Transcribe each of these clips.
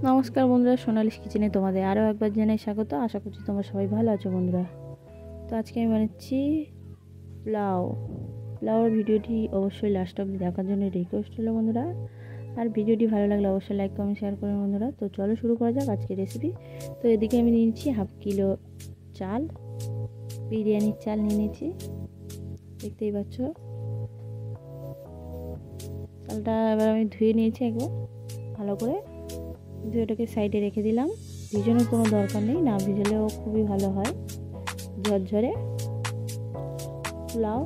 নমস্কার বন্ধুরা, সোনালিস কিচেনে তোমাদের আরও একবার জানাই স্বাগত। আশা করছি তোমরা সবাই ভালো আছো বন্ধুরা। তো আজকে আমি বানাচ্ছি পোলাওর ভিডিওটি অবশ্যই লাস্ট অবধি দেখার জন্য রিকোয়েস্ট হলো বন্ধুরা। আর ভিডিওটি ভালো লাগলে অবশ্যই লাইক কমেন্ট শেয়ার করুন বন্ধুরা। তো চলো শুরু করা যাক আজকের রেসিপি। তো এদিকে আমি নিয়েছি হাফ কিলো চাল, বিরিয়ানির চাল নিয়ে নিয়েছি, দেখতেই পাচ্ছ। চালটা এবার আমি ধুয়ে নিয়েছি একবার ভালো করে, ওটাকে সাইডে রেখে দিলাম। ভিজানোর কোনো দরকার নেই, না ভিজালেও খুবই ভালো হয় ঝরঝরে পোলাও।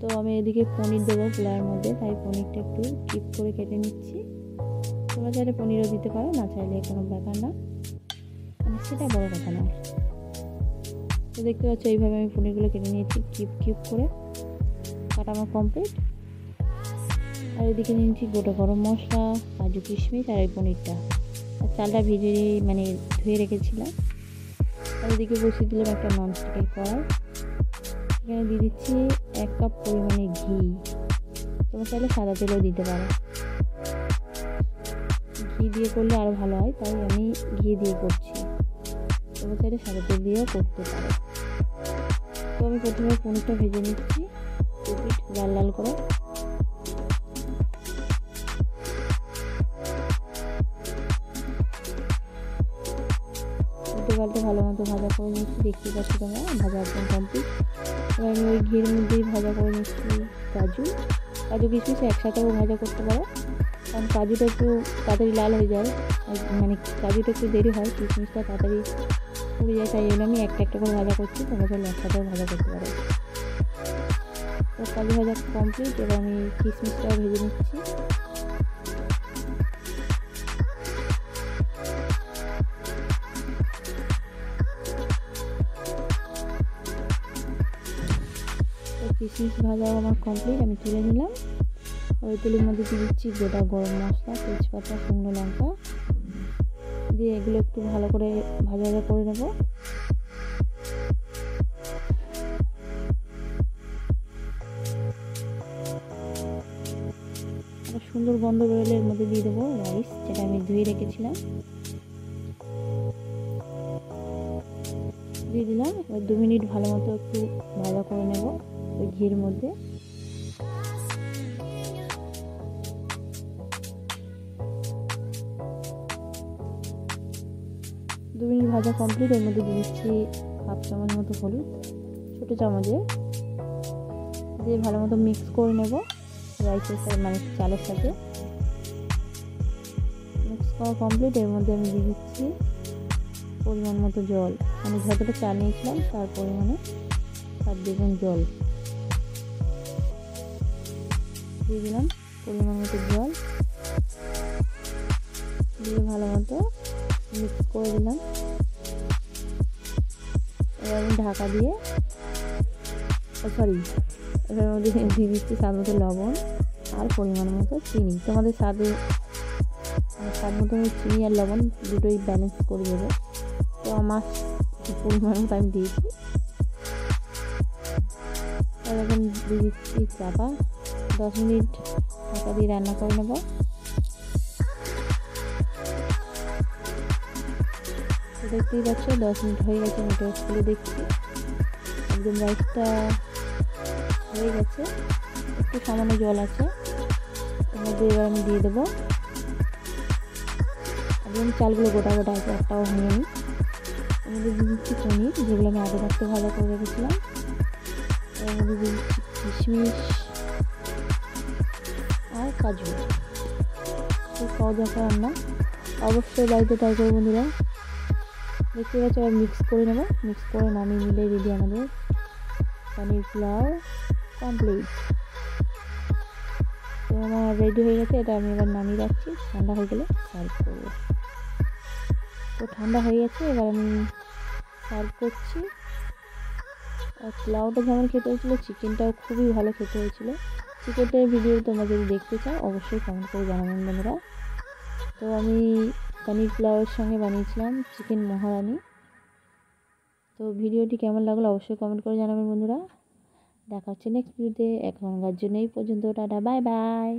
তো আমি এদিকে পনির দেবো পোলাওয়ের মধ্যে, তাই পনিরটা একটু কিপ করে কেটে নিচ্ছি। তোমরা চাইলে পনিরও দিতে পারো, না চাইলে কোনো ব্যাপার না, মানে সেটা বড় কথা নয়। তো দেখতে পাচ্ছ এইভাবে আমি পনিরগুলো কেটে নিয়েছি কিপ কিপ করে, কাটা আমার কমপ্লিট। আর এদিকে নিয়েছি গোটা গরম মশলা, কাজু কিশমিশ আর এই পনিরটা। আর চালটা ভিজিয়ে মানে ধুয়ে রেখেছিলাম। আর এদিকে বসিয়ে দিলাম একটা ননস্টিকের কড়াই। এখানে দিয়ে দিচ্ছি 1 কাপ পরিমাণে ঘি। তোমরা চাইলে সাদা তেলও দিতে পারো, ঘি দিয়ে করলে আরও ভালো হয়, তাই আমি ঘি দিয়ে করছি। তোমরা চাইলে সাদা তেল দিয়েও করতে পারো। তো আমি প্রথমে পনিরটা ভেজে নিচ্ছি লাল লাল করে। উল্টে ভালো মতো ভাজা করে নিচ্ছি, দেখতে পাচ্ছি তোমরা ভাজা একদম কমপ্লিট। এবার আমি ওই ঘির মধ্যেই ভাজা করে নিচ্ছি কাজু কিশমিশ একসাথেও ভাজা করতে পারো, কারণ কাজুটা একটু তাড়াতাড়ি লাল হয়ে যায়, মানে কাজুটা একটু দেরি হয়, কিশমিশটা তাড়াতাড়ি পুড়ে যায়, তাই জন্য আমি একটা একটা করে ভাজা করছি। তোমরা চাইলে একসাথেও ভাজা করতে পারো। তো কাজু ভাজা কমপ্লিট, এবার আমি কিশমিশটাও ভেজে নিচ্ছি। কিশমিশ ভাজা আমার কমপ্লিট, আমি তুলে নিলাম। ওই তেলের মধ্যে দিয়ে দিচ্ছি গোটা গরম মশলা, তেজপাতা, শুকনো লঙ্কা দিয়ে এগুলো একটু ভালো করে ভাজা ভাজা করে নেব। একটা সুন্দর গন্ধ বেরোলে এর মধ্যে দিয়ে দেবো রাইস, যেটা আমি ধুয়ে রেখেছিলাম, দিয়ে দিলাম। এবার 2 মিনিট ভালো মতো একটু ভাজা করে নেব ওই ঘির মধ্যে। দু মিনিট ভাজা কমপ্লিট, এর মধ্যে দিয়ে দিচ্ছি হাফ চামচ মতো হলুদ, ছোটো চামচে দিয়ে ভালো মতো মিক্স করে নেব রাইসের সাথে, মানে চালের সাথে। মিক্স করা কমপ্লিট, এর মধ্যে আমি দিয়ে দিচ্ছি পরিমাণ মতো জল, মানে যতটা চাল নিয়েছিলাম তার পরিমাণে 7 দ্বিগুণ জল দিয়ে দিলাম। পরিমাণ মতো জল দিয়ে ভালো মতো মিক্স করে দিলাম। এবার আমি ঢাকা দিয়ে এবার মধ্যে দিয়ে দিচ্ছি স্বাদ মতো লবণ আর পরিমাণ মতো চিনি। তোমাদের স্বাদ মতো চিনি আর লবণ দুটোই ব্যালেন্স করে দেবে। তো আমার পরিমাণ মতো আমি দিয়েছি। এখন দিয়ে দিচ্ছি চাপা, 10 মিনিট ঢাকা দিয়ে রান্না করে নেব। দেখতেই পাচ্ছ 10 মিনিট হয়ে গেছে, আমি এটা খুলে দেখছি একদম রাইসটা হয়ে গেছে, একটু সামান্য জল আছে এর মধ্যে। এবার আমি দিয়ে দেবো, একদম চালগুলো গোটা গোটা আছে, একটাও ভাঙেনি। এর মধ্যে দিয়ে দিচ্ছি পনির, যেগুলো আমি আগে থাকতে ভাজা করে রেখেছিলাম। এর মধ্যে দিয়ে দিচ্ছি কিশমিশ আর কাজু। খুব সহজ একটা রান্না, অবশ্যই বাড়িতে ট্রাই করবো বন্ধুরা। দেখতে পাচ্ছি আবার মিক্স করে নেব, মিক্স করে নামিয়ে নিলে রেডি আমাদের পনির পোলাও কমপ্লিট। তো আমার রেডি হয়ে গেছে, এটা আমি এবার নামিয়ে রাখছি, ঠান্ডা হয়ে গেলে সার্ভ করবো। তো ঠান্ডা হয়ে গেছে, এবার আমি সার্ভ করছি। আর পোলাওটা যেমন খেতে হয়েছিলো, চিকেনটাও খুবই ভালো খেতে হয়েছিলো। চিকেনটার ভিডিও তোমরা যদি দেখতে চাও অবশ্যই কমেন্ট করে জানাবেন বন্ধুরা। তো আমি পনির পোলাওয়ের সঙ্গে বানিয়েছিলাম চিকেন মহারানি। তো ভিডিওটি কেমন লাগলো অবশ্যই কমেন্ট করে জানাবেন বন্ধুরা। দেখা হচ্ছে নেক্সট ভিডিওতে। এখনকার জন্য এই পর্যন্ত, টাটা, বাই বাই।